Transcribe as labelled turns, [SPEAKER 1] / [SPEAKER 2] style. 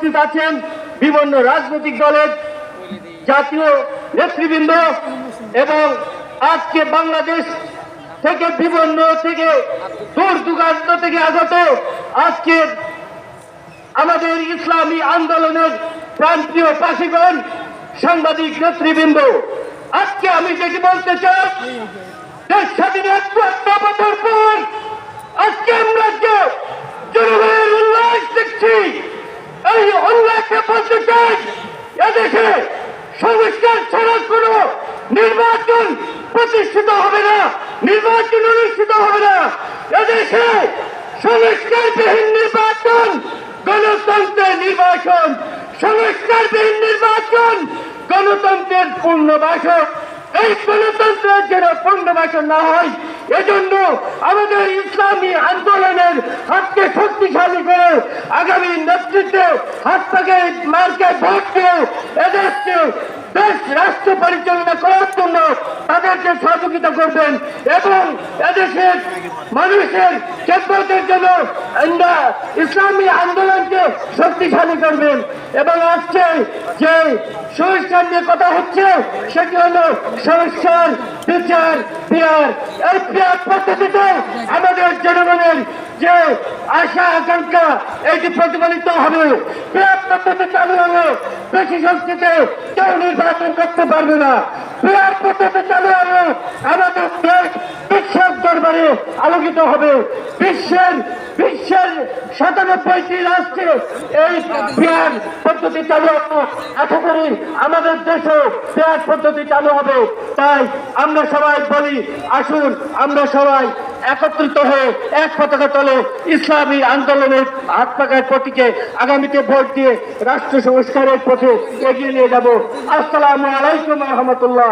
[SPEAKER 1] উপস্থিত আছেন বিভিন্ন রাজনৈতিক দলের জাতীয় নেতৃবৃন্দ এবং আজকে বাংলাদেশ থেকে বিভিন্ন থেকে দূর দূরান্ত থেকে আগত আজকে আমাদের ইসলামী আন্দোলনের প্রান্তীয় পাশিগণ, সাংবাদিক নেতৃবৃন্দ, আজকে আমি যেটি বলতে চাই, দেশ স্বাধীনের ৭৪ বছর পর আজকে আমরা যে জনগণের উল্লাস দেখছি, এই উল্লাসে বলতে চাই এদেশে সংস্কার ছাড়া কোন নির্বাচন প্রতিষ্ঠিত হবে না, নির্বাচন অনুষ্ঠিত হবে না। এদেশে সংস্কারবিহীন নির্বাচন গণতন্ত্রের নির্বাচন, সংস্কারবিহীন নির্বাচন গণতন্ত্রের পূর্ণবাসন। এই গণতন্ত্রের যেন পূর্ণবাসন না হয়, এজন্য আমাদের ইসলামী আন্দোলনের হাতকে শক্তিশালী করে আগামী নেতৃত্বে হাত থেকে মার্কে ভোট দিয়ে এদেশকে দেশ রাষ্ট্র পরিচালনা করার জন্য তাদেরকে সহযোগিতা করবেন এবং এদেশের মানুষের খেদমতের জন্য ইসলামী আন্দোলনকে শক্তিশালী করবেন। এবং আজকে যে সংস্কার নিয়ে কথা হচ্ছে সেটি হলো সংস্কার, বিচার, পিয়ার। এই পিয়ার পদ্ধতিতে আমাদের জনগণের যে আশা আকাঙ্ক্ষা এটি প্রতিফলিত হবে। পিয়ার পদ্ধতি চালু হলে বেশি শক্তিতে কেউ নির্বাচন করতে পারবে না। পিয়ার পদ্ধতি চালু হলে আমাদের দেশ বিশ্বের দরবারে আলোকিত হবে। বিশ্বের ৯৭টি রাষ্ট্রে এই পিয়ার পদ্ধতি চালু হবে। আশা করি আমাদের দেশেও পিয়ার পদ্ধতি চালু হবে। তাই আমরা সবাই বলি, আসুন আমরা সবাই একত্রিত হয়ে এক পতাকা তলে ইসলামী আন্দোলনের হাত পাকার প্রতীকে আগামীতে ভোট দিয়ে রাষ্ট্র সংস্কারের পথে এগিয়ে নিয়ে যাব। আসসালামু আলাইকুম রহমতুল্লাহ।